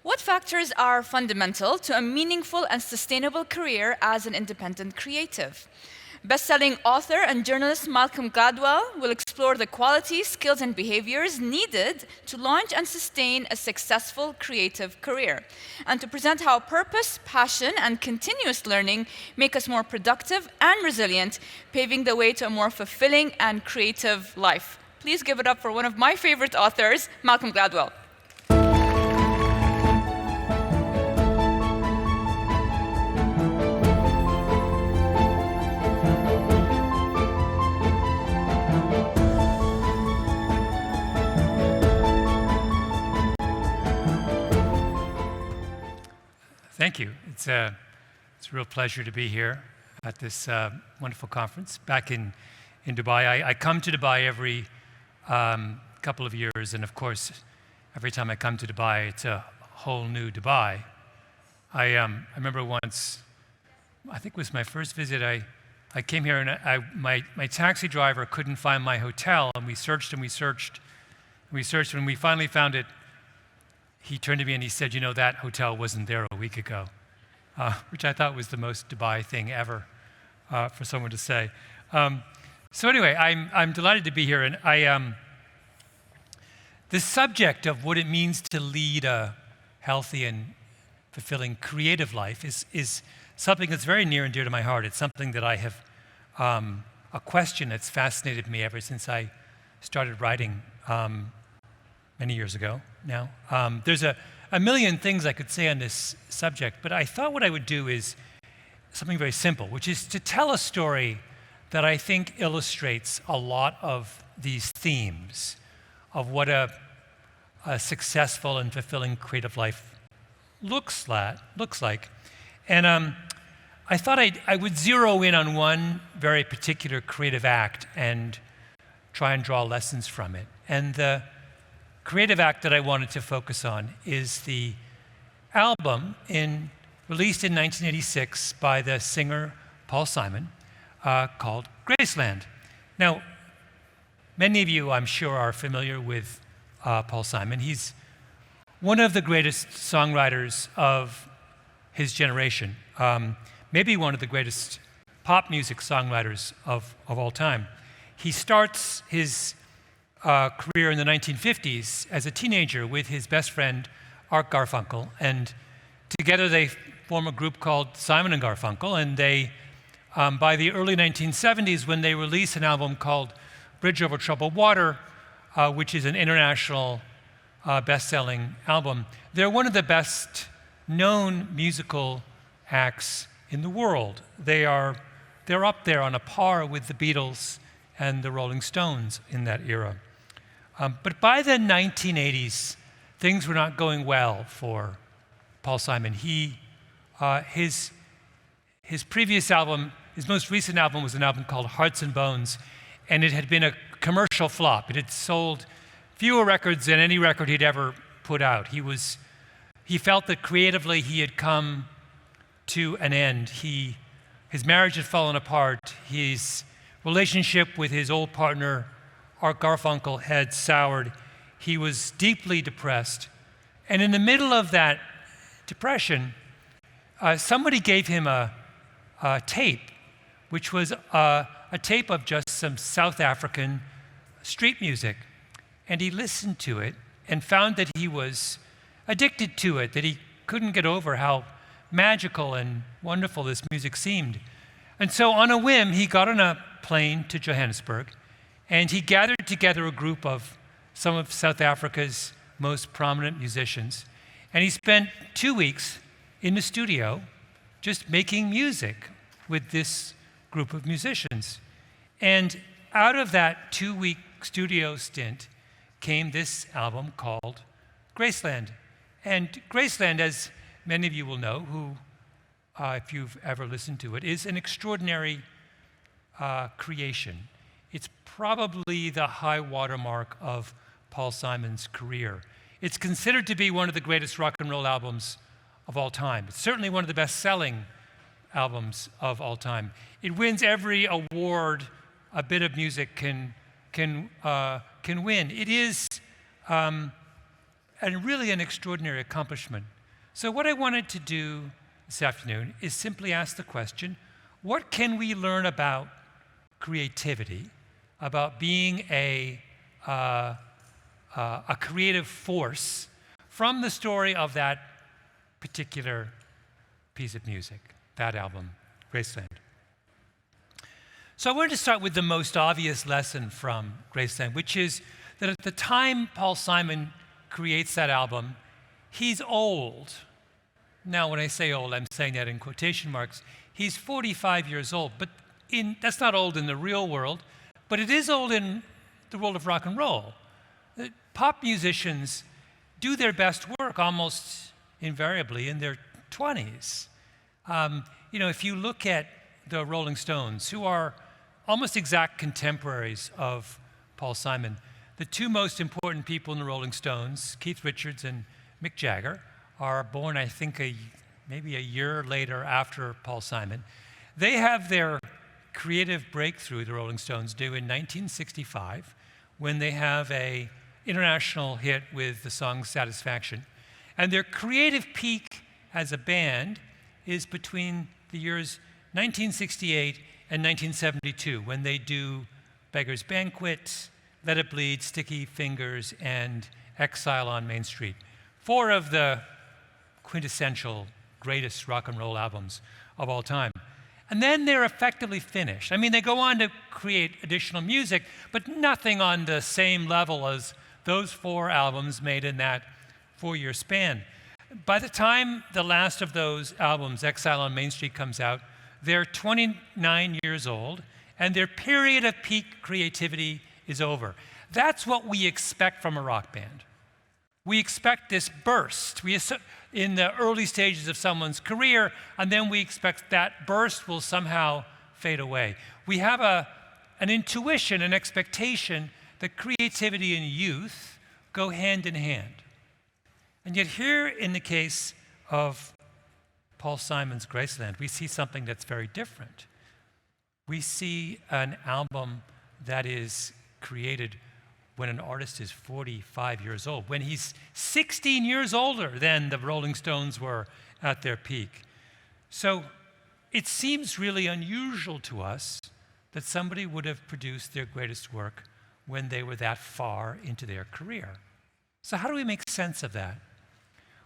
What factors are fundamental to a meaningful and sustainable career as an independent creative? Best-selling author and journalist Malcolm Gladwell will explore the qualities, skills, and behaviors needed to launch and sustain a successful creative career, and to present how purpose, passion, and continuous learning make us more productive and resilient, paving the way to a more fulfilling and creative life. Please give it up for one of my favorite authors, Malcolm Gladwell. Thank you. It's a real pleasure to be here at this wonderful conference back in Dubai. I come to Dubai every couple of years, and of course, every time I come to Dubai, it's a whole new Dubai. I remember once, I think it was my first visit, I came here and my taxi driver couldn't find my hotel, and we searched and we searched and we searched, and we finally found it. He turned to me and he said, "You know, that hotel wasn't there a week ago," which I thought was the most Dubai thing ever for someone to say. So anyway, I'm delighted to be here, and the subject of what it means to lead a healthy and fulfilling creative life is something that's very near and dear to my heart. It's something that I have, a question that's fascinated me ever since I started writing many years ago now. There's a million things I could say on this subject, but I thought what I would do is something very simple, which is to tell a story that I think illustrates a lot of these themes of what a successful and fulfilling creative life looks like. And I thought I would zero in on one very particular creative act and try and draw lessons from it. And the creative act that I wanted to focus on is the album released in 1986 by the singer Paul Simon called Graceland. Now, many of you, I'm sure, are familiar with Paul Simon. He's one of the greatest songwriters of his generation, maybe one of the greatest pop music songwriters of all time. He starts his career in the 1950s as a teenager with his best friend, Art Garfunkel, and together they form a group called Simon and Garfunkel, and they, by the early 1970s, when they release an album called Bridge Over Troubled Water, which is an international best-selling album, they're one of the best-known musical acts in the world. They're up there on a par with the Beatles and the Rolling Stones in that era. But by the 1980s, things were not going well for Paul Simon. His previous album, his most recent album, was an album called Hearts and Bones, and it had been a commercial flop. It had sold fewer records than any record he'd ever put out. He felt that creatively he had come to an end. His marriage had fallen apart. His relationship with his old partner, Art Garfunkel, had soured. He was deeply depressed. And in the middle of that depression, somebody gave him a tape, which was a tape of just some South African street music. And he listened to it and found that he was addicted to it, that he couldn't get over how magical and wonderful this music seemed. And so on a whim, he got on a plane to Johannesburg, and he gathered together a group of some of South Africa's most prominent musicians. And he spent 2 weeks in the studio just making music with this group of musicians. And out of that 2-week studio stint came this album called Graceland. And Graceland, as many of you will know, who, if you've ever listened to it, is an extraordinary creation. It's probably the high watermark of Paul Simon's career. It's considered to be one of the greatest rock and roll albums of all time. It's certainly one of the best-selling albums of all time. It wins every award a bit of music can win. It is, and really an extraordinary accomplishment. So what I wanted to do this afternoon is simply ask the question, what can we learn about creativity, about being a creative force from the story of that particular piece of music, that album, Graceland? So I wanted to start with the most obvious lesson from Graceland, which is that at the time Paul Simon creates that album, he's old. Now, when I say old, I'm saying that in quotation marks. He's 45 years old, but that's not old in the real world, but it is old in the world of rock and roll. Pop musicians do their best work almost invariably in their 20s. If you look at the Rolling Stones, who are almost exact contemporaries of Paul Simon, the two most important people in the Rolling Stones, Keith Richards and Mick Jagger, are born, I think, maybe a year later after Paul Simon. They have their creative breakthrough, the Rolling Stones do, in 1965, when they have an international hit with the song Satisfaction. And their creative peak as a band is between the years 1968 and 1972, when they do Beggar's Banquet, Let It Bleed, Sticky Fingers, and Exile on Main Street. 4 of the quintessential greatest rock and roll albums of all time. And then they're effectively finished. I mean, they go on to create additional music, but nothing on the same level as those 4 albums made in that 4-year span. By the time the last of those albums, Exile on Main Street, comes out, they're 29 years old, and their period of peak creativity is over. That's what we expect from a rock band. We expect this burst in the early stages of someone's career, and then we expect that burst will somehow fade away. We have an intuition, an expectation that creativity and youth go hand in hand. And yet here in the case of Paul Simon's Graceland, we see something that's very different. We see an album that is created when an artist is 45 years old, when he's 16 years older than the Rolling Stones were at their peak. So it seems really unusual to us that somebody would have produced their greatest work when they were that far into their career. So how do we make sense of that?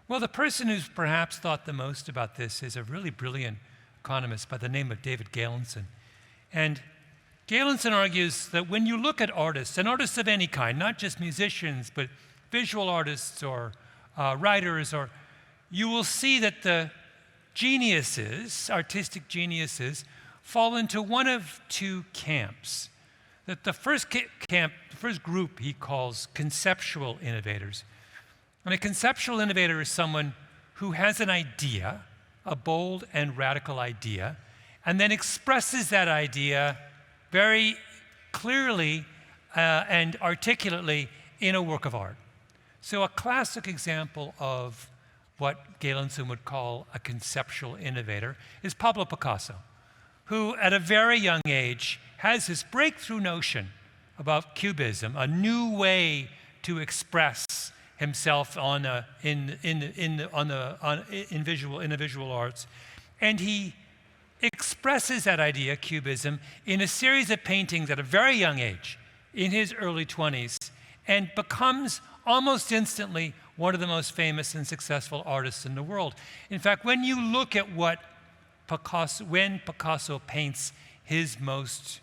Well, the person who's perhaps thought the most about this is a really brilliant economist by the name of David Galenson. And Galenson argues that when you look at artists, and artists of any kind, not just musicians, but visual artists or writers, you will see that the geniuses, artistic geniuses, fall into one of 2 camps. That the first camp, the first group he calls conceptual innovators. And a conceptual innovator is someone who has an idea, a bold and radical idea, and then expresses that idea very clearly and articulately in a work of art. So a classic example of what Galenson would call a conceptual innovator is Pablo Picasso, who at a very young age has this breakthrough notion about cubism, a new way to express himself in visual arts, and he expresses that idea, cubism, in a series of paintings at a very young age, in his early 20s, and becomes almost instantly one of the most famous and successful artists in the world. In fact, when you look at when Picasso paints his most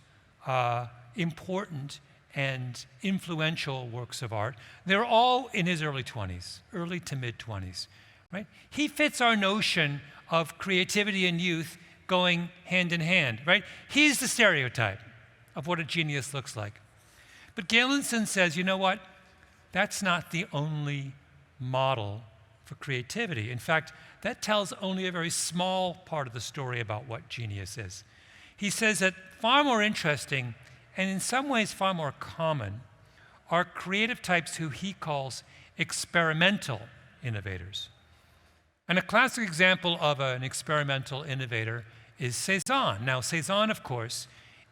important and influential works of art, they're all in his early 20s, early to mid 20s, right? He fits our notion of creativity and youth going hand in hand, right? He's the stereotype of what a genius looks like. But Galenson says, you know what? That's not the only model for creativity. In fact, that tells only a very small part of the story about what genius is. He says that far more interesting, and in some ways far more common, are creative types who he calls experimental innovators. And a classic example of an experimental innovator is Cézanne. Now, Cézanne, of course,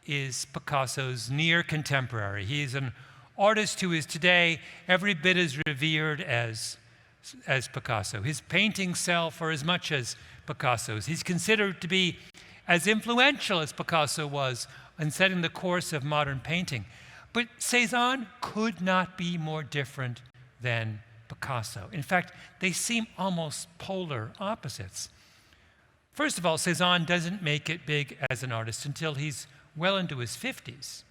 is Picasso's near contemporary. He is an artist who is today every bit as revered as as Picasso. His paintings sell for as much as Picasso's. He's considered to be as influential as Picasso was in setting the course of modern painting. But Cézanne could not be more different than Picasso. In fact, they seem almost polar opposites. First of all, Cézanne doesn't make it big as an artist until he's well into his 50s.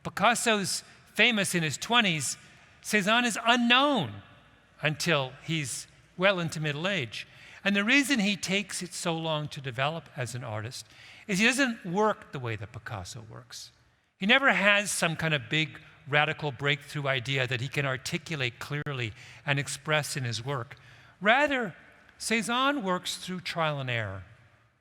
Picasso's famous in his 20s. Cézanne is unknown until he's well into middle age. And the reason he takes it so long to develop as an artist is he doesn't work the way that Picasso works. He never has some kind of big radical breakthrough idea that he can articulate clearly and express in his work. Rather, Cézanne works through trial and error.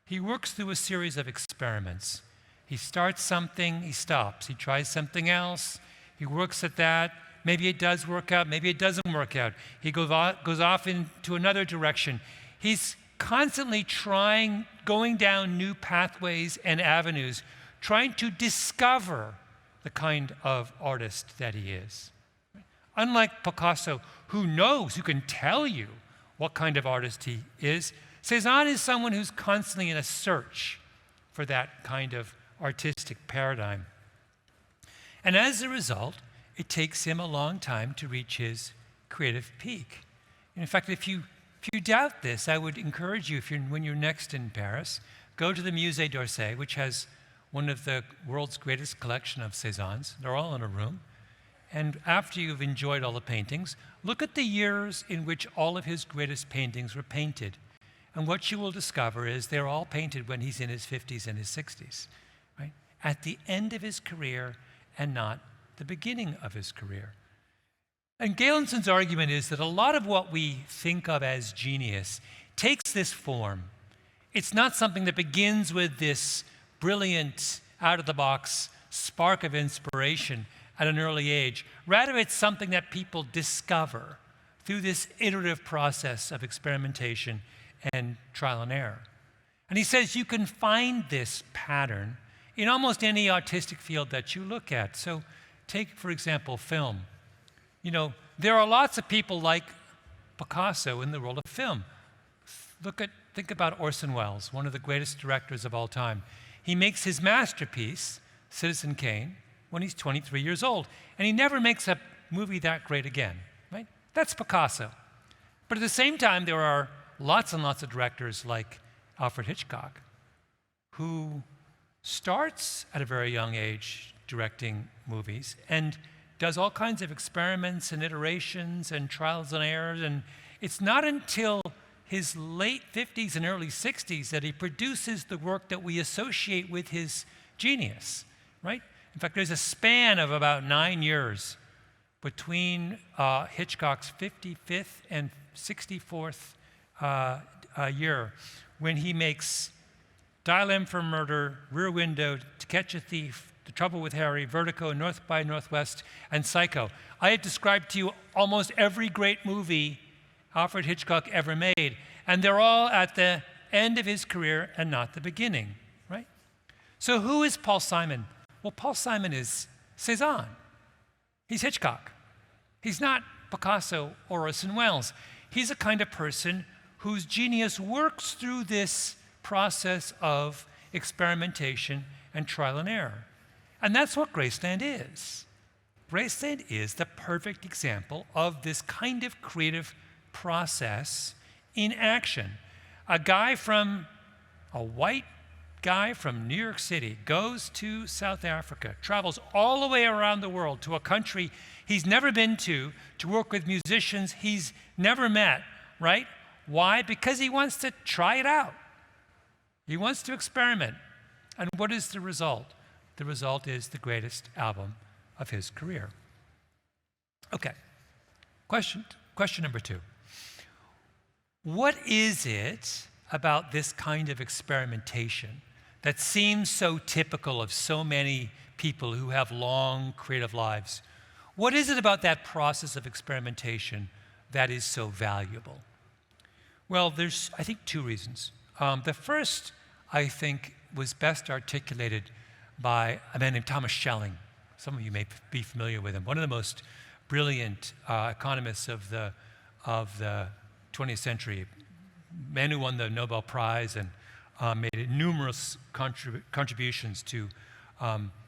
He works through a series of experiments. He starts something, he stops. He tries something else, he works at that. Maybe it does work out, maybe it doesn't work out. He goes off into another direction. He's constantly going down new pathways and avenues, trying to discover the kind of artist that he is. Unlike Picasso, who can tell you what kind of artist he is, Cézanne is someone who's constantly in a search for that kind of artistic paradigm. And as a result, it takes him a long time to reach his creative peak. In fact, if you doubt this, I would encourage you, when you're next in Paris, go to the Musée d'Orsay, which has one of the world's greatest collection of Cézannes. They're all in a room. And after you've enjoyed all the paintings, look at the years in which all of his greatest paintings were painted. And what you will discover is they're all painted when he's in his 50s and his 60s, right? At the end of his career and not the beginning of his career. And Galenson's argument is that a lot of what we think of as genius takes this form. It's not something that begins with this brilliant, out-of-the-box spark of inspiration at an early age. Rather, it's something that people discover through this iterative process of experimentation and trial and error. And he says you can find this pattern in almost any artistic field that you look at. So take, for example, film. There are lots of people like Picasso in the world of film. Think about Orson Welles, one of the greatest directors of all time. He makes his masterpiece, Citizen Kane, when he's 23 years old. And he never makes a movie that great again, right? That's Picasso. But at the same time, there are lots and lots of directors like Alfred Hitchcock, who starts at a very young age directing movies and does all kinds of experiments and iterations and trials and errors. And it's not until his late 50s and early 60s that he produces the work that we associate with his genius, right? In fact, there's a span of about 9 years between Hitchcock's 55th and 64th year when he makes Dial M for Murder, Rear Window, To Catch a Thief, The Trouble with Harry, Vertigo, North by Northwest, and Psycho. I had described to you almost every great movie Alfred Hitchcock ever made, and they're all at the end of his career and not the beginning, right? So who is Paul Simon? Well, Paul Simon is Cézanne. He's Hitchcock. He's not Picasso or Orson Welles. He's a kind of person whose genius works through this process of experimentation and trial and error. And that's what Graceland is. Graceland is the perfect example of this kind of creative process in action. A white guy from New York City goes to South Africa, travels all the way around the world to a country he's never been to work with musicians he's never met, right? Why? Because he wants to try it out. He wants to experiment. And what is the result? The result is the greatest album of his career. Okay, question number 2. What is it about this kind of experimentation that seems so typical of so many people who have long creative lives? What is it about that process of experimentation that is so valuable? Well, there's, I think, 2 reasons. The first, I think, was best articulated by a man named Thomas Schelling. Some of you may be familiar with him. One of the most brilliant economists of the of the 20th century, men who won the Nobel Prize and made numerous contributions to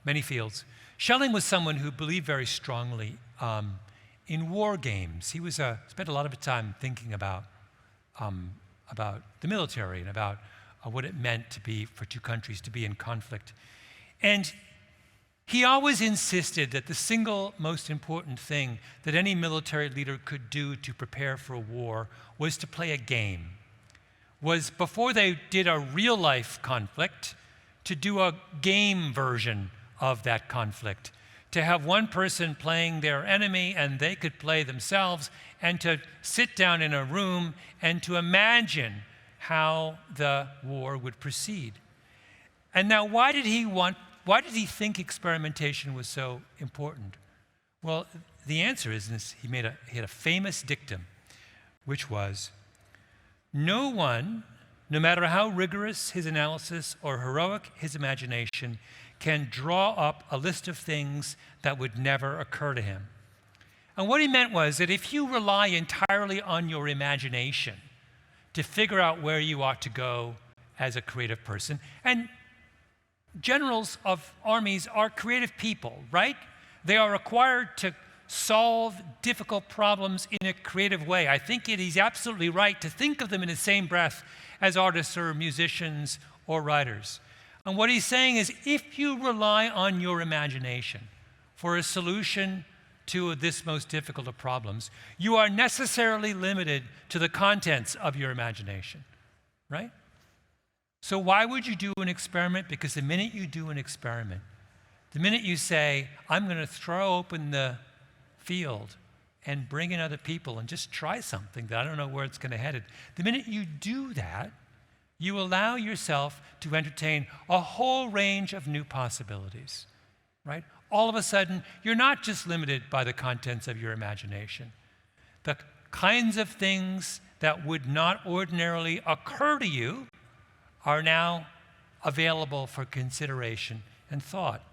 many fields. Schelling was someone who believed very strongly in war games. He spent a lot of time thinking about the military and about what it meant to be for two countries to be in conflict. And he always insisted that the single most important thing that any military leader could do to prepare for a war was to play a game. Was before they did a real life conflict, to do a game version of that conflict. To have one person playing their enemy and they could play themselves, and to sit down in a room and to imagine how the war would proceed. And now why did he think experimentation was so important? Well, the answer is this: he had a famous dictum, which was, no one, no matter how rigorous his analysis or heroic his imagination, can draw up a list of things that would never occur to him. And what he meant was that if you rely entirely on your imagination to figure out where you ought to go as a creative person, and generals of armies are creative people, right? They are required to solve difficult problems in a creative way. I think he's absolutely right to think of them in the same breath as artists or musicians or writers. And what he's saying is, if you rely on your imagination for a solution to this most difficult of problems, you are necessarily limited to the contents of your imagination, right? So why would you do an experiment? Because the minute you do an experiment, the minute you say, I'm going to throw open the field and bring in other people and just try something that I don't know where it's going to head, the minute you do that, you allow yourself to entertain a whole range of new possibilities, right? All of a sudden, you're not just limited by the contents of your imagination. The kinds of things that would not ordinarily occur to you are now available for consideration and thought.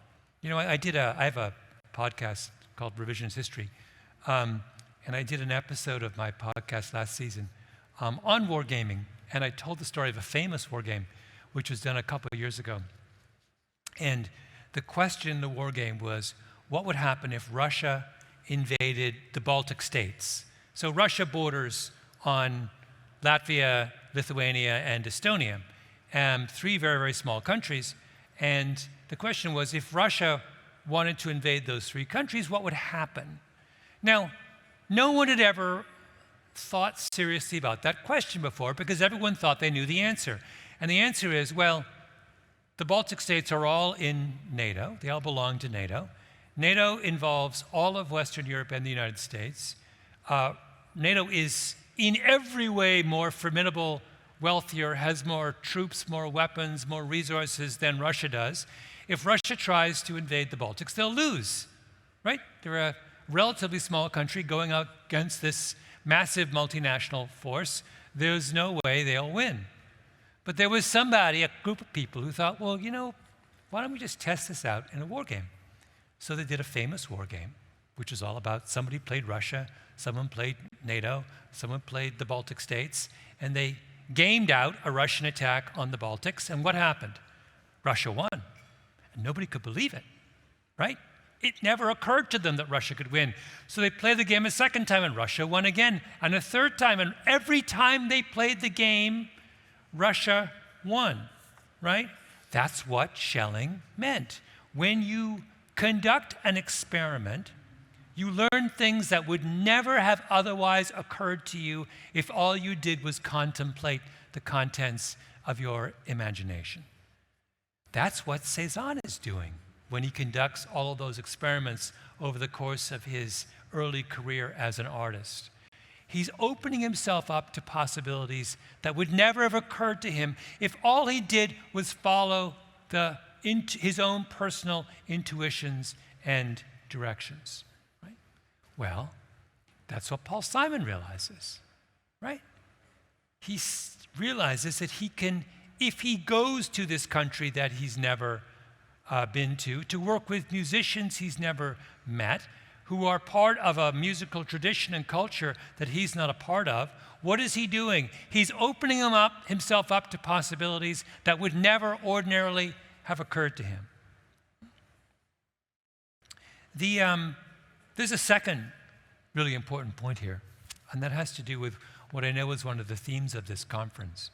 You know, I have a podcast called Revisionist History, and I did an episode of my podcast last season on wargaming, and I told the story of a famous war game, which was done a couple of years ago. And the question in the war game was, what would happen if Russia invaded the Baltic states? So Russia borders on Latvia, Lithuania, and Estonia, three very, very small countries. And the question was, if Russia wanted to invade those three countries, what would happen? Now, no one had ever thought seriously about that question before, because everyone thought they knew the answer. And the answer is, well, the Baltic states are all in NATO. They all belong to NATO. NATO involves all of Western Europe and the United States. NATO is in every way more formidable, wealthier, has more troops, more weapons, more resources than Russia does. If Russia tries to invade the Baltics, they'll lose, right? They're a relatively small country going out against this massive multinational force. There's no way they'll win. But there was somebody, a group of people, who thought, well, you know, why don't we just test this out in a war game? So they did a famous war game, which is all about somebody played Russia, someone played NATO, someone played the Baltic states, and they gamed out a Russian attack on the Baltics, and what happened? Russia won. And nobody could believe it, right? It never occurred to them that Russia could win. So they played the game a second time, and Russia won again, and a third time, and every time they played the game, Russia won, right? That's what Schelling meant. When you conduct an experiment, you learn things that would never have otherwise occurred to you if all you did was contemplate the contents of your imagination. That's what Cézanne is doing when he conducts all of those experiments over the course of his early career as an artist. He's opening himself up to possibilities that would never have occurred to him if all he did was follow his own personal intuitions and directions. Right? Well, that's what Paul Simon realizes, right? He realizes that he can, if he goes to this country that he's never been to work with musicians he's never met, who are part of a musical tradition and culture that he's not a part of, what is he doing? He's opening himself up to possibilities that would never ordinarily have occurred to him. There's a second really important point here, and that has to do with what I know is one of the themes of this conference,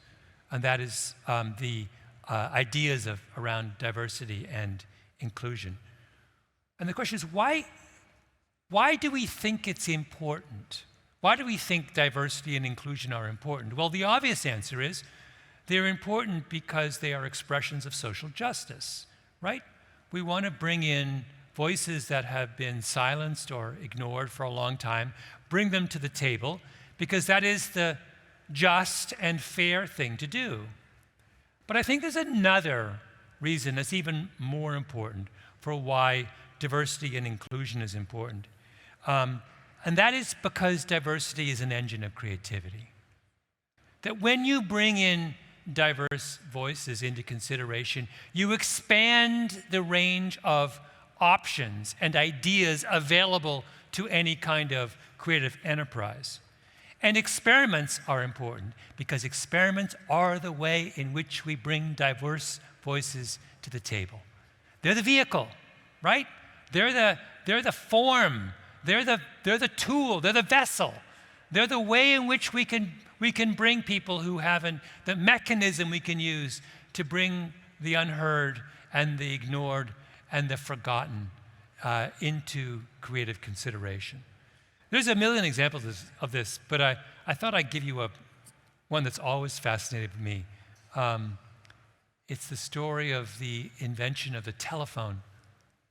and that is the ideas around diversity and inclusion. And the question is, why do we think it's important? Why do we think diversity and inclusion are important? Well, the obvious answer is they're important because they are expressions of social justice, right? We want to bring in voices that have been silenced or ignored for a long time, bring them to the table, because that is the just and fair thing to do. But I think there's another reason that's even more important for why diversity and inclusion is important. And that is because diversity is an engine of creativity. That when you bring in diverse voices into consideration, you expand the range of options and ideas available to any kind of creative enterprise. And experiments are important because experiments are the way in which we bring diverse voices to the table. They're the vehicle, right? They're the form. They're the tool. They're the vessel. They're the way in which we can bring people who haven't, the mechanism we can use to bring the unheard and the ignored and the forgotten into creative consideration. There's a million examples of this, but I thought I'd give you one that's always fascinated me. It's the story of the invention of the telephone.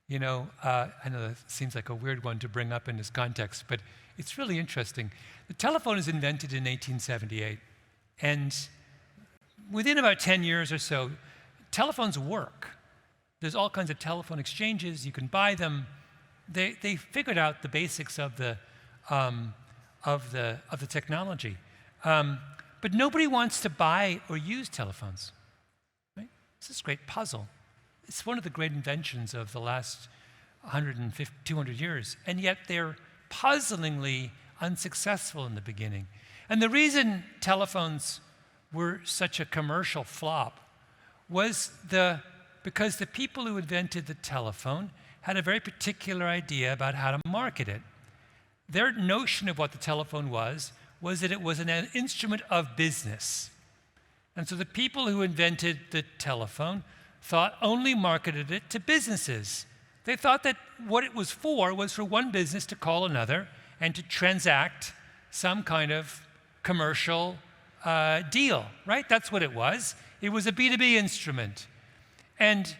You know, I know that seems like a weird one to bring up in this context, but it's really interesting. The telephone is invented in 1878, and within about 10 years or so, telephones work. There's all kinds of telephone exchanges. You can buy them. They figured out the basics of the technology, but nobody wants to buy or use telephones. Right? It's this great puzzle. It's one of the great inventions of the last 150, 200 years, and yet they're puzzlingly unsuccessful in the beginning. And the reason telephones were such a commercial flop was because the people who invented the telephone had a very particular idea about how to market it. Their notion of what the telephone was that it was an instrument of business. And so the people who invented the telephone only marketed it to businesses. They thought that what it was for one business to call another and to transact some kind of commercial deal, right? That's what it was. It was a B2B instrument. And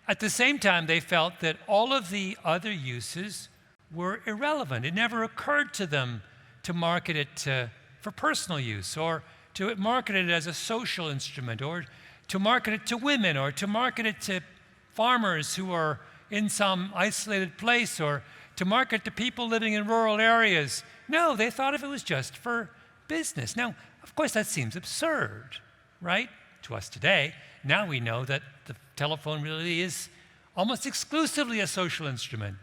at the same time, they felt that all of the other uses were irrelevant. It never occurred to them to market it for personal use, or to market it as a social instrument, or to market it to women, or to market it to farmers who are in some isolated place, or to market to people living in rural areas. No, they thought of it was just for business. Now, of course, that seems absurd, right? To us today. Now we know that the telephone really is almost exclusively a social instrument.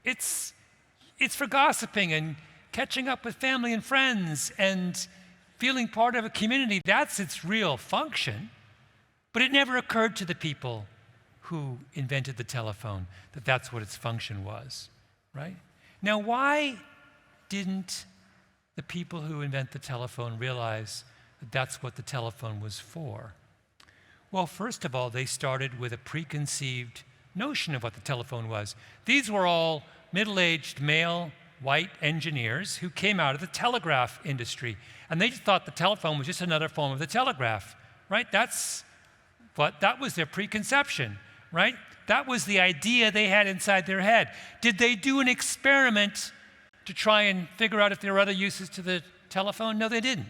It's for gossiping and catching up with family and friends and feeling part of a community. That's its real function. But it never occurred to the people who invented the telephone that that's what its function was, right? Now, why didn't the people who invent the telephone realize that that's what the telephone was for? Well, first of all, they started with a preconceived notion of what the telephone was. These were all middle-aged, male, white engineers who came out of the telegraph industry, and they just thought the telephone was just another form of the telegraph, right? That was their preconception, right? That was the idea they had inside their head. Did they do an experiment to try and figure out if there were other uses to the telephone? No, they didn't,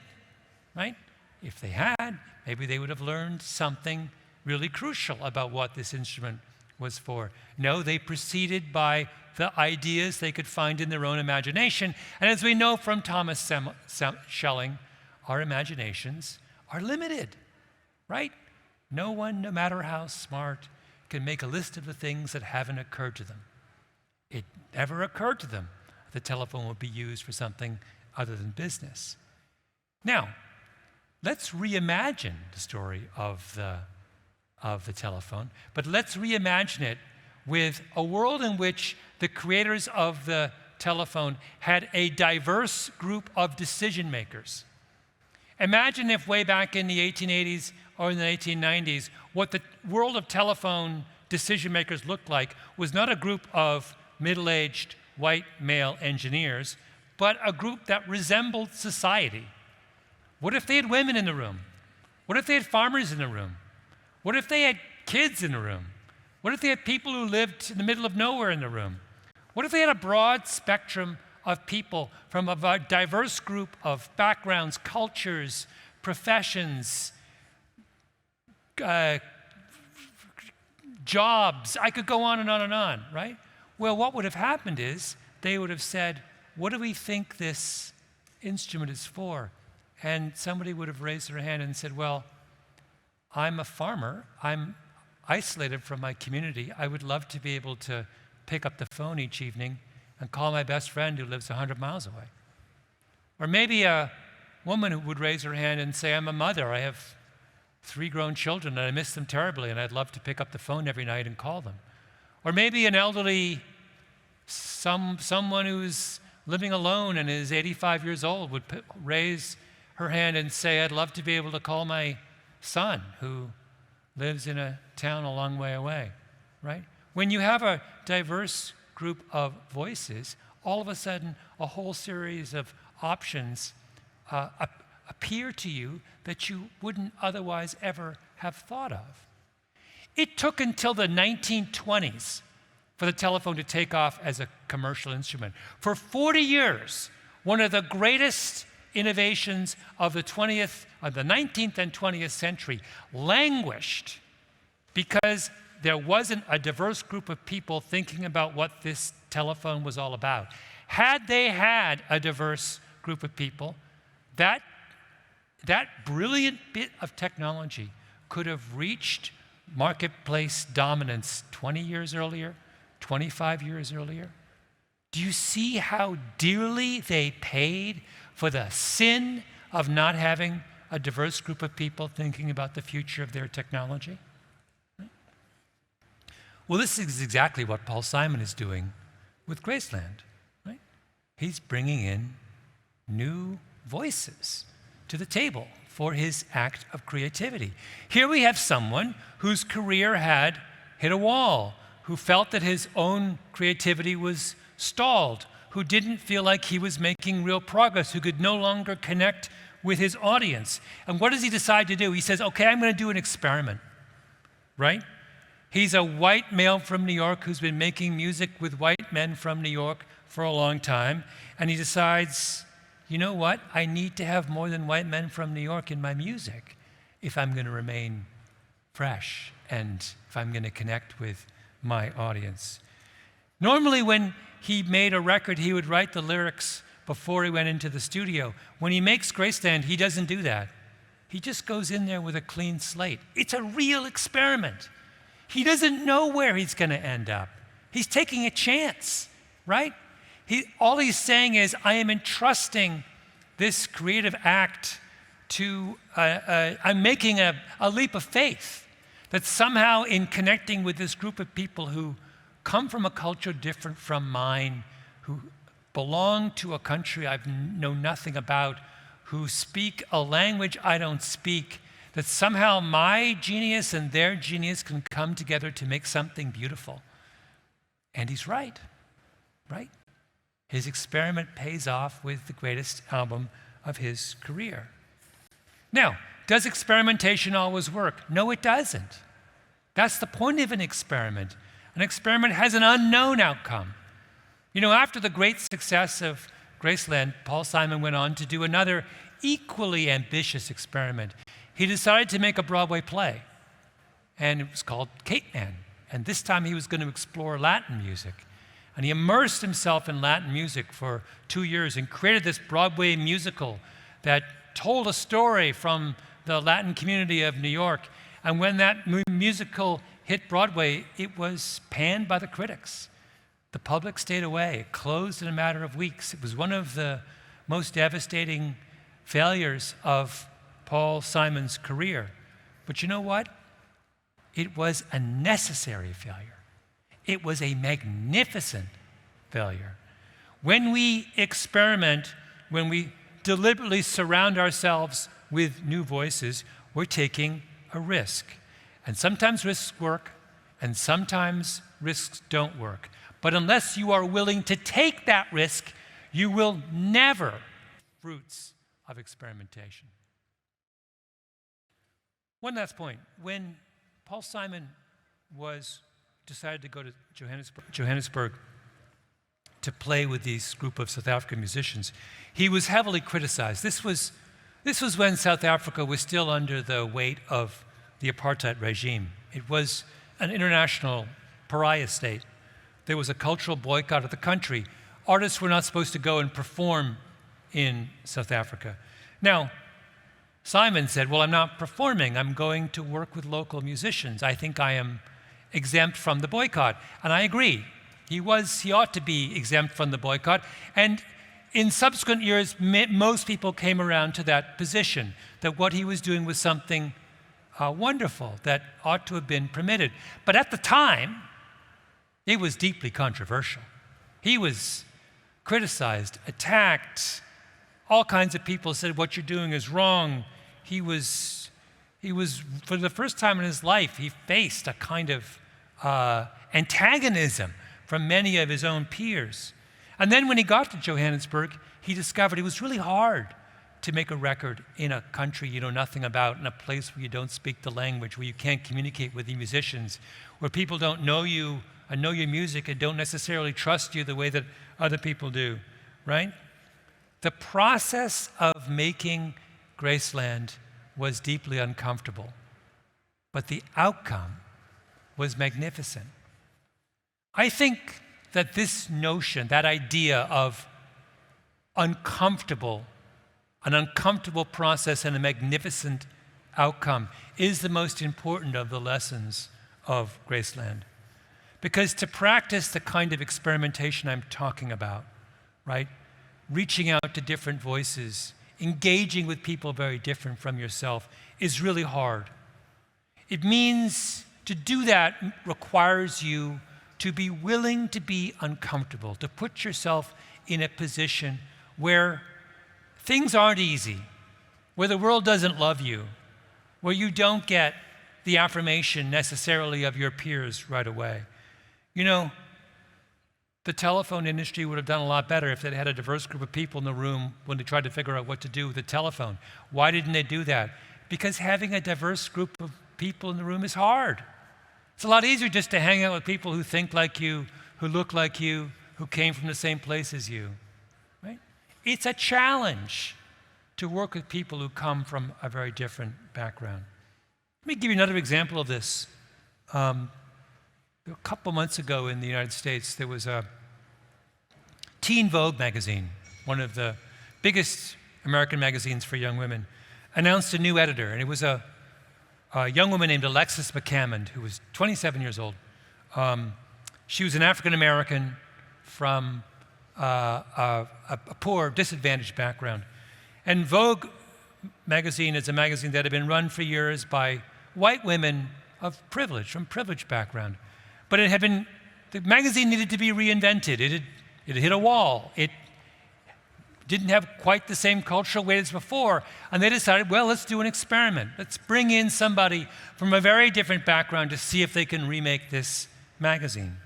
right? If they had, maybe they would have learned something really crucial about what this instrument was for. No, they proceeded by the ideas they could find in their own imagination. And as we know from Thomas Schelling, our imaginations are limited, right? No one, no matter how smart, can make a list of the things that haven't occurred to them. It never occurred to them the telephone would be used for something other than business. Now, let's reimagine the story of the telephone, but let's reimagine it with a world in which the creators of the telephone had a diverse group of decision makers. Imagine if way back in the 1880s or in the 1890s, what the world of telephone decision makers looked like was not a group of middle-aged white male engineers, but a group that resembled society. What if they had women in the room? What if they had farmers in the room? What if they had kids in the room? What if they had people who lived in the middle of nowhere in the room? What if they had a broad spectrum of people from a diverse group of backgrounds, cultures, professions, jobs? I could go on and on and on, right? Well, what would have happened is they would have said, what do we think this instrument is for? And somebody would have raised their hand and said, well, I'm a farmer. I'm isolated from my community. I would love to be able to pick up the phone each evening and call my best friend who lives 100 miles away. Or maybe a woman who would raise her hand and say, I'm a mother. I have 3 grown children and I miss them terribly and I'd love to pick up the phone every night and call them. Or maybe an elderly, someone who's living alone and is 85 years old would raise her hand and say, I'd love to be able to call my son who lives in a town a long way away, right? When you have a diverse group of voices, all of a sudden a whole series of options appear to you that you wouldn't otherwise ever have thought of. It took until the 1920s for the telephone to take off as a commercial instrument. For 40 years, one of the greatest innovations of the 19th and 20th century languished because there wasn't a diverse group of people thinking about what this telephone was all about. Had they had a diverse group of people, that brilliant bit of technology could have reached marketplace dominance 20 years earlier, 25 years earlier. Do you see how dearly they paid for the sin of not having a diverse group of people thinking about the future of their technology? Right? Well, this is exactly what Paul Simon is doing with Graceland. Right? He's bringing in new voices to the table for his act of creativity. Here we have someone whose career had hit a wall, who felt that his own creativity was stalled, who didn't feel like he was making real progress, who could no longer connect with his audience. And what does he decide to do? He says, okay, I'm going to do an experiment, right? He's a white male from New York who's been making music with white men from New York for a long time, and he decides, you know what? I need to have more than white men from New York in my music if I'm going to remain fresh and if I'm going to connect with my audience. Normally when he made a record, he would write the lyrics before he went into the studio. When he makes Graceland, he doesn't do that. He just goes in there with a clean slate. It's a real experiment. He doesn't know where he's going to end up. He's taking a chance, right? All he's saying is, I am entrusting this creative act to, I'm making a leap of faith that somehow in connecting with this group of people who come from a culture different from mine, who belong to a country I know nothing about, who speak a language I don't speak, that somehow my genius and their genius can come together to make something beautiful. And he's right, right? His experiment pays off with the greatest album of his career. Now, does experimentation always work? No, it doesn't. That's the point of an experiment. An experiment has an unknown outcome. You know, after the great success of Graceland, Paul Simon went on to do another equally ambitious experiment. He decided to make a Broadway play, and it was called Cape Man. And this time he was going to explore Latin music. And he immersed himself in Latin music for 2 years and created this Broadway musical that told a story from the Latin community of New York. And when that musical hit Broadway, it was panned by the critics. The public stayed away. It closed in a matter of weeks. It was one of the most devastating failures of Paul Simon's career. But you know what? It was a necessary failure. It was a magnificent failure. When we experiment, when we deliberately surround ourselves with new voices, we're taking a risk. And sometimes risks work, and sometimes risks don't work. But unless you are willing to take that risk, you will never fruits of experimentation. One last point. When Paul Simon decided to go to Johannesburg to play with these group of South African musicians, he was heavily criticized. This was when South Africa was still under the weight of the apartheid regime. It was an international pariah state. There was a cultural boycott of the country. Artists were not supposed to go and perform in South Africa. Now, Simon said, well, I'm not performing. I'm going to work with local musicians. I think I am exempt from the boycott. And I agree. He ought to be exempt from the boycott. And in subsequent years, most people came around to that position, that what he was doing was something wonderful that ought to have been permitted. But at the time, it was deeply controversial. He was criticized, attacked. All kinds of people said, what you're doing is wrong. He was, for the first time in his life, he faced a kind of antagonism from many of his own peers. And then when he got to Johannesburg, he discovered it was really hard to make a record in a country you know nothing about, in a place where you don't speak the language, where you can't communicate with the musicians, where people don't know you and know your music and don't necessarily trust you the way that other people do, right? The process of making Graceland was deeply uncomfortable, but the outcome was magnificent. I think that this notion, that idea of an uncomfortable process and a magnificent outcome is the most important of the lessons of Graceland. Because to practice the kind of experimentation I'm talking about, right? Reaching out to different voices, engaging with people very different from yourself is really hard. It means to do that requires you to be willing to be uncomfortable, to put yourself in a position where things aren't easy, where the world doesn't love you, where you don't get the affirmation necessarily of your peers right away. You know, the telephone industry would have done a lot better if they had a diverse group of people in the room when they tried to figure out what to do with the telephone. Why didn't they do that? Because having a diverse group of people in the room is hard. It's a lot easier just to hang out with people who think like you, who look like you, who came from the same place as you, right? It's a challenge to work with people who come from a very different background. Let me give you another example of this. A couple months ago in the United States, there was a Teen Vogue magazine, one of the biggest American magazines for young women, announced a new editor, and it was a young woman named Alexis McCammond, who was 27 years old. She was an African American from a poor, disadvantaged background. And Vogue magazine is a magazine that had been run for years by white women of privilege, from privileged background. But the magazine needed to be reinvented. It had hit a wall. It didn't have quite the same cultural weight as before. And they decided, well, let's do an experiment. Let's bring in somebody from a very different background to see if they can remake this magazine.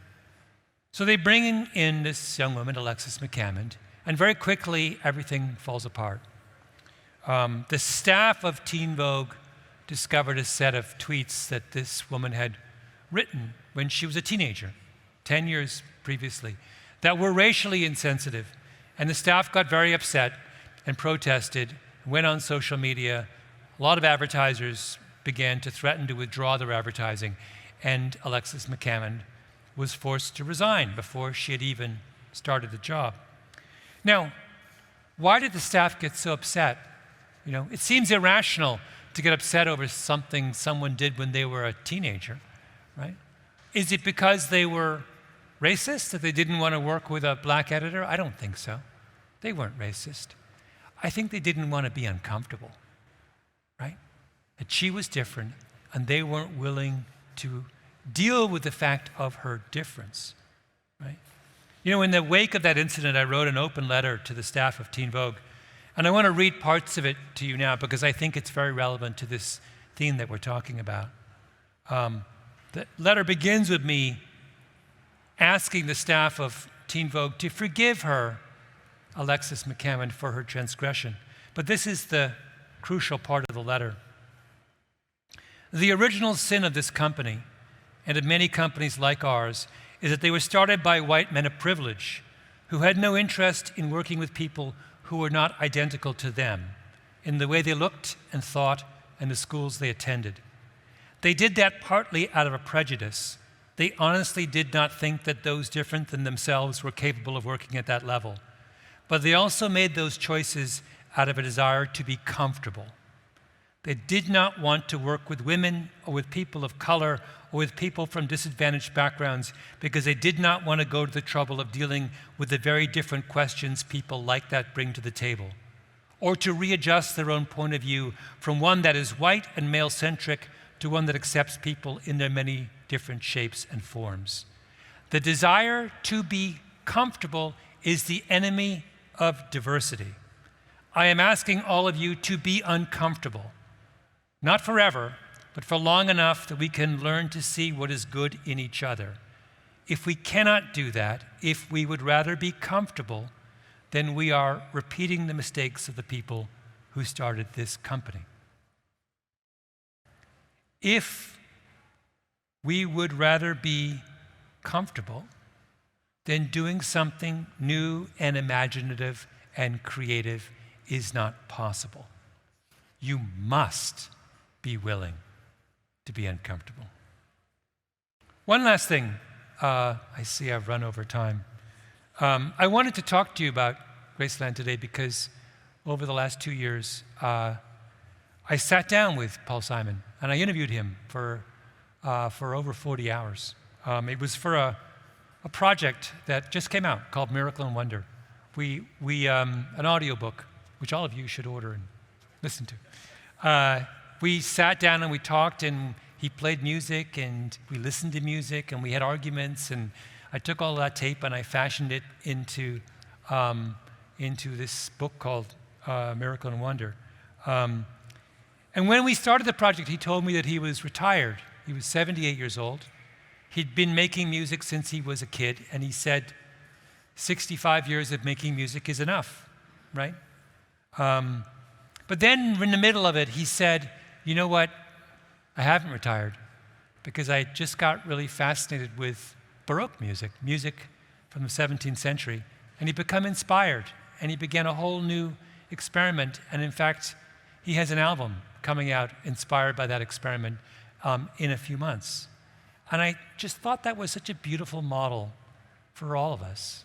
So they bring in this young woman, Alexis McCammond, and very quickly everything falls apart. The staff of Teen Vogue discovered a set of tweets that this woman had written when she was a teenager, 10 years previously, that were racially insensitive. And the staff got very upset and protested, went on social media. A lot of advertisers began to threaten to withdraw their advertising, and Alexis McCammond was forced to resign before she had even started the job. Now, why did the staff get so upset? You know, it seems irrational to get upset over something someone did when they were a teenager, right? Is it because they were racist that they didn't want to work with a black editor? I don't think so. They weren't racist. I think they didn't want to be uncomfortable, right? That she was different, and they weren't willing to deal with the fact of her difference, right? You know, in the wake of that incident, I wrote an open letter to the staff of Teen Vogue, and I want to read parts of it to you now because I think it's very relevant to this theme that we're talking about. The letter begins with me asking the staff of Teen Vogue to forgive her, Alexis McCammon, for her transgression. But this is the crucial part of the letter. The original sin of this company, and of many companies like ours, is that they were started by white men of privilege who had no interest in working with people who were not identical to them in the way they looked and thought and the schools they attended. They did that partly out of a prejudice. They honestly did not think that those different than themselves were capable of working at that level. But they also made those choices out of a desire to be comfortable. They did not want to work with women or with people of color or with people from disadvantaged backgrounds because they did not want to go to the trouble of dealing with the very different questions people like that bring to the table, or to readjust their own point of view from one that is white and male-centric to one that accepts people in their many different shapes and forms. The desire to be comfortable is the enemy of diversity. I am asking all of you to be uncomfortable, not forever, but for long enough that we can learn to see what is good in each other. If we cannot do that, if we would rather be comfortable, then we are repeating the mistakes of the people who started this company. If we would rather be comfortable, then doing something new and imaginative and creative is not possible. You must be willing to be uncomfortable. One last thing. I see I've run over time. I wanted to talk to you about Graceland today because over the last 2 years, I sat down with Paul Simon and I interviewed him for over 40 hours. It was for a project that just came out called Miracle and Wonder. An audiobook, which all of you should order and listen to. We sat down and we talked, and he played music, and we listened to music, and we had arguments, and I took all that tape and I fashioned it into this book called Miracle and Wonder. And when we started the project, he told me that he was retired. He was 78 years old. He'd been making music since he was a kid, and he said 65 years of making music is enough, right? But then in the middle of it, he said, you know what? I haven't retired because I just got really fascinated with Baroque music from the 17th century, and he became inspired, and he began a whole new experiment, and in fact, he has an album coming out inspired by that experiment in a few months. And I just thought that was such a beautiful model for all of us,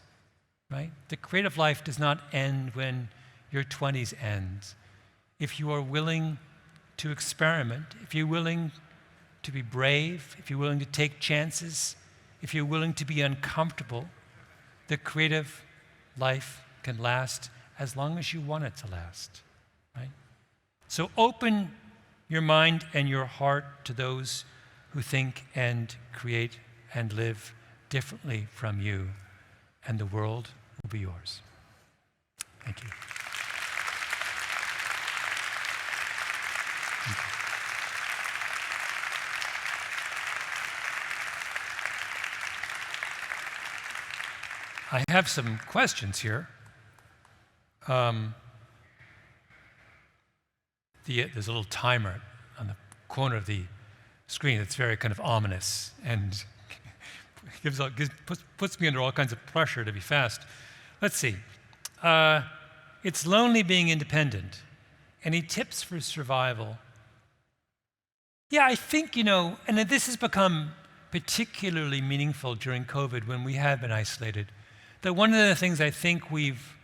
right? The creative life does not end when your 20s ends. If you are willing to experiment, if you're willing to be brave, if you're willing to take chances, if you're willing to be uncomfortable, the creative life can last as long as you want it to last, right? So open your mind and your heart to those who think and create and live differently from you, and the world will be yours. Thank you. Thank you. I have some questions here. There's a little timer on the corner of the screen that's very kind of ominous and puts me under all kinds of pressure to be fast. Let's see. It's lonely being independent. Any tips for survival? Yeah, I think, and this has become particularly meaningful during COVID when we have been isolated, that one of the things I think we've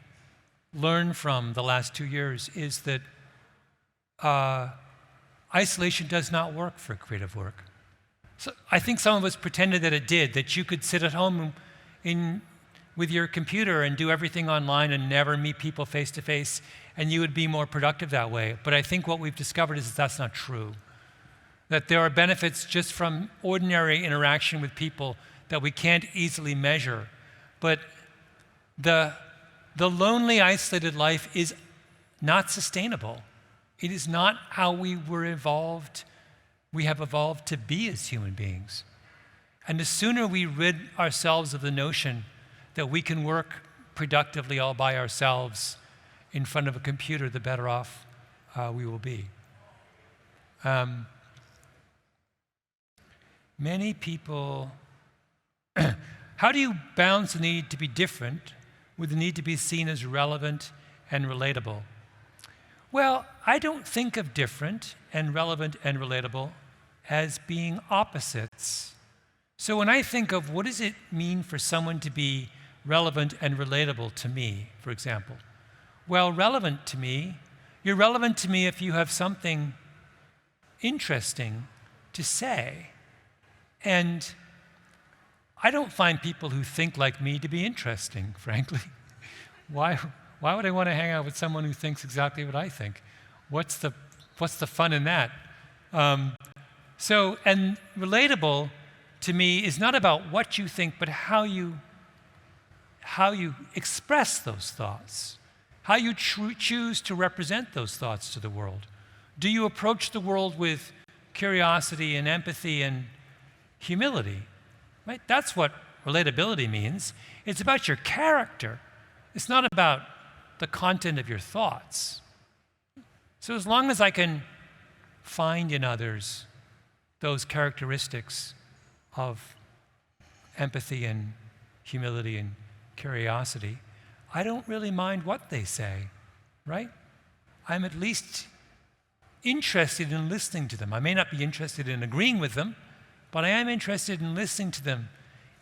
learned from the last 2 years is that isolation does not work for creative work. So I think some of us pretended that it did, that you could sit at home with your computer and do everything online and never meet people face to face, and you would be more productive that way. But I think what we've discovered is that that's not true. That there are benefits just from ordinary interaction with people that we can't easily measure. But the lonely, isolated life is not sustainable. It is not how we have evolved to be as human beings. And the sooner we rid ourselves of the notion that we can work productively all by ourselves in front of a computer, the better off we will be. Many people, how do you balance the need to be different with the need to be seen as relevant and relatable? Well, I don't think of different and relevant and relatable as being opposites. So when I think of what does it mean for someone to be relevant and relatable to me, for example, well, relevant to me, you're relevant to me if you have something interesting to say. And I don't find people who think like me to be interesting, frankly. Why would I want to hang out with someone who thinks exactly what I think? What's the fun in that? And relatable to me is not about what you think, but how you express those thoughts, how you choose to represent those thoughts to the world. Do you approach the world with curiosity and empathy and humility? Right? That's what relatability means. It's about your character. It's not about the content of your thoughts. So as long as I can find in others those characteristics of empathy and humility and curiosity, I don't really mind what they say, right? I'm at least interested in listening to them. I may not be interested in agreeing with them, but I am interested in listening to them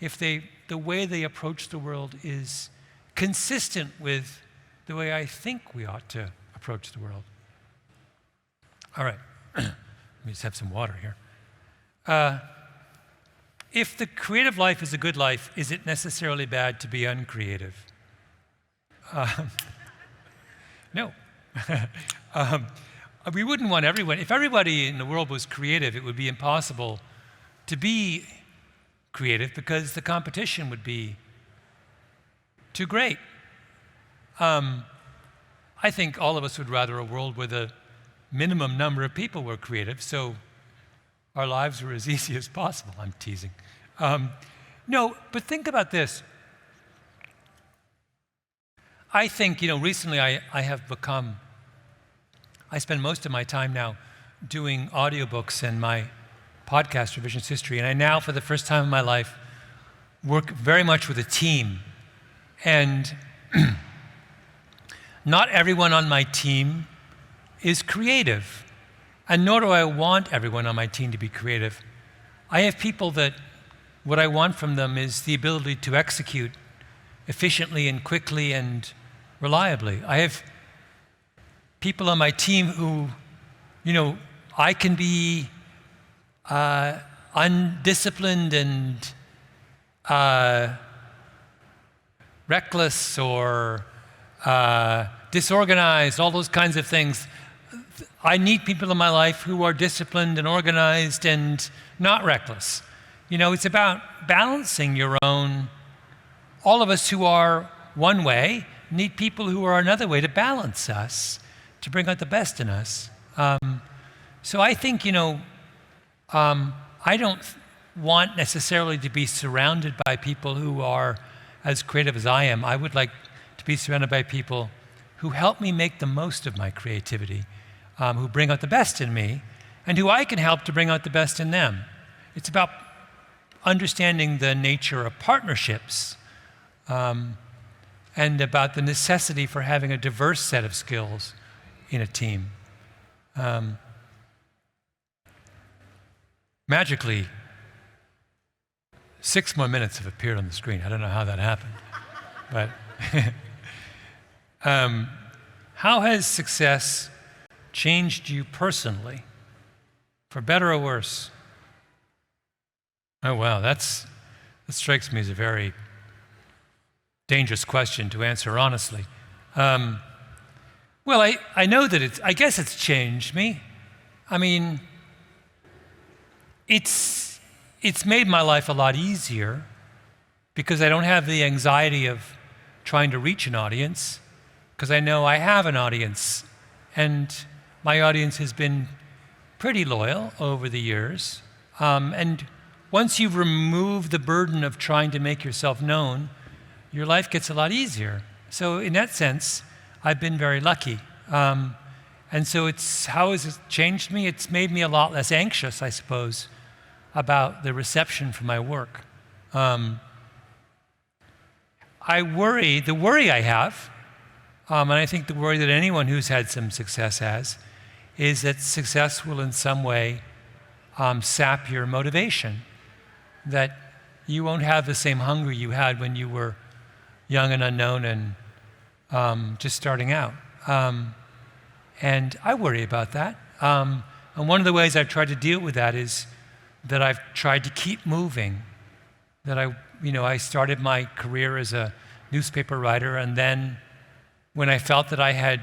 if the way they approach the world is consistent with the way I think we ought to approach the world. All right, let me just have some water here. If the creative life is a good life, is it necessarily bad to be uncreative? No. We wouldn't want everyone. If everybody in the world was creative, it would be impossible to be creative because the competition would be too great. I think all of us would rather a world where the minimum number of people were creative, so our lives were as easy as possible. I'm teasing. No, but think about this. I think, recently I spend most of my time now doing audiobooks and my podcast, Revisionist History, and I now, for the first time in my life, work very much with a team. And not everyone on my team is creative, and nor do I want everyone on my team to be creative. I have people that what I want from them is the ability to execute efficiently and quickly and reliably. I have people on my team who, I can be undisciplined and reckless or disorganized, all those kinds of things. I need people in my life who are disciplined and organized and not reckless. It's about balancing your own. All of us who are one way need people who are another way to balance us, to bring out the best in us. So I think, I don't want necessarily to be surrounded by people who are as creative as I am. I would like to be surrounded by people who help me make the most of my creativity, who bring out the best in me, and who I can help to bring out the best in them. It's about understanding the nature of partnerships and about the necessity for having a diverse set of skills in a team. Magically, 6 more minutes have appeared on the screen. I don't know how that happened. But how has success changed you personally, for better or worse? Oh, wow, that strikes me as a very dangerous question to answer honestly. Well, I know that I guess it's changed me. I mean, it's made my life a lot easier because I don't have the anxiety of trying to reach an audience, because I know I have an audience, and my audience has been pretty loyal over the years. And once you've removed the burden of trying to make yourself known, your life gets a lot easier. So in that sense, I've been very lucky. And so how has it changed me? It's made me a lot less anxious, I suppose, about the reception for my work. The worry I have, and I think the worry that anyone who's had some success has, is that success will in some way sap your motivation, that you won't have the same hunger you had when you were young and unknown and just starting out. And I worry about that. And one of the ways I've tried to deal with that is that I've tried to keep moving. That I started my career as a newspaper writer, and then when I felt that I had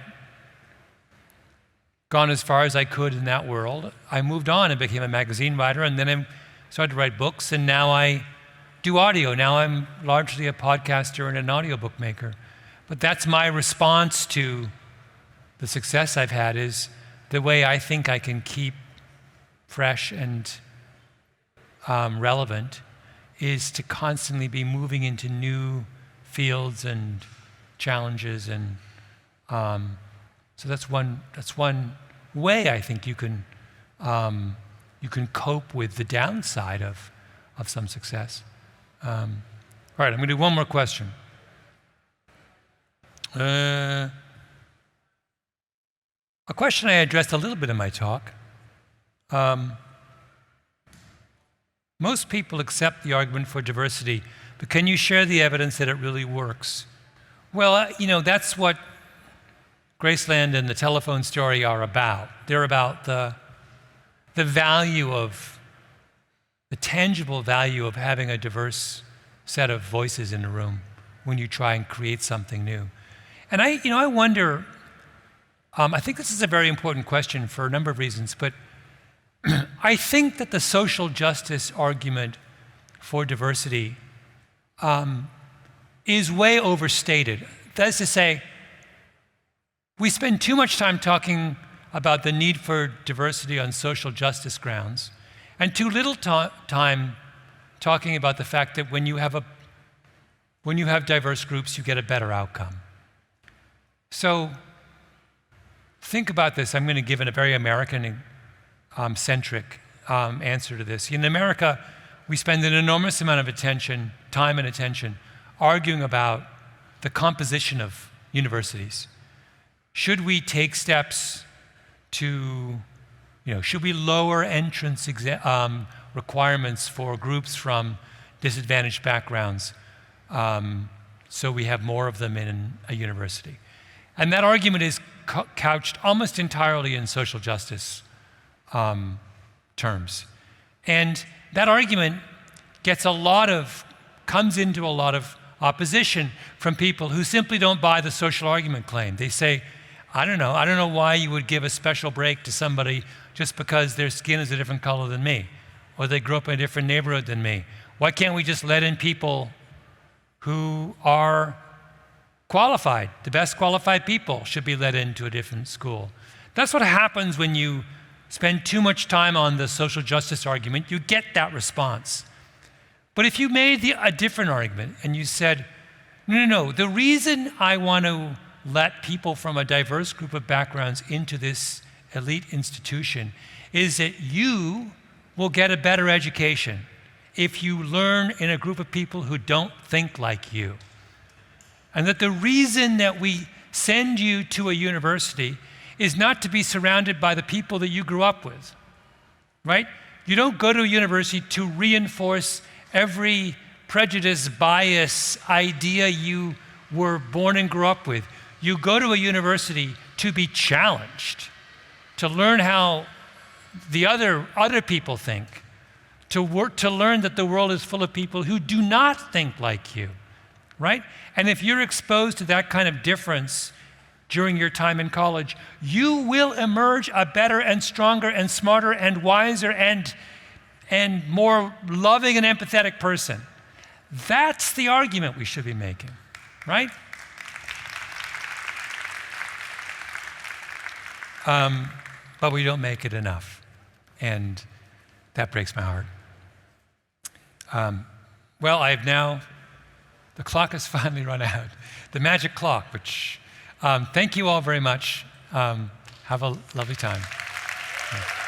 gone as far as I could in that world, I moved on and became a magazine writer, and then I started to write books, and now I do audio. Now I'm largely a podcaster and an audiobook maker. But that's my response to the success I've had, is the way I think I can keep fresh and relevant is to constantly be moving into new fields and challenges, and so that's one way I think you can cope with the downside of some success. All right, I'm going to do one more question. A question I addressed a little bit in my talk. Most people accept the argument for diversity, but can you share the evidence that it really works? Well, that's what Graceland and the telephone story are about. They're about the value of, the tangible value of having a diverse set of voices in the room when you try and create something new. And I wonder, I think this is a very important question for a number of reasons, but I think that the social justice argument for diversity is way overstated. That is to say, we spend too much time talking about the need for diversity on social justice grounds, and too little time talking about the fact that when you have diverse groups, you get a better outcome. So think about this. I'm going to give a very American-centric answer to this. In America, we spend an enormous amount of time and attention, arguing about the composition of universities. Should we take steps to, should we lower entrance requirements for groups from disadvantaged backgrounds so we have more of them in a university? And that argument is couched almost entirely in social justice terms. And that argument comes into a lot of opposition from people who simply don't buy the social argument claim. They say, I don't know why you would give a special break to somebody just because their skin is a different color than me, or they grew up in a different neighborhood than me. Why can't we just let in people who are qualified? The best qualified people should be let into a different school. That's what happens when you spend too much time on the social justice argument. You get that response. But if you made a different argument and you said, no, the reason I want to let people from a diverse group of backgrounds into this elite institution is that you will get a better education if you learn in a group of people who don't think like you. And that the reason that we send you to a university is not to be surrounded by the people that you grew up with, right? You don't go to a university to reinforce every prejudice, bias, idea you were born and grew up with. You go to a university to be challenged, to learn how the other people think, to learn that the world is full of people who do not think like you. right? And if you're exposed to that kind of difference during your time in college, you will emerge a better and stronger and smarter and wiser and more loving and empathetic person. That's the argument we should be making, right? But we don't make it enough, and that breaks my heart. Well, the clock has finally run out. The magic clock, which, thank you all very much. Have a lovely time. Yeah.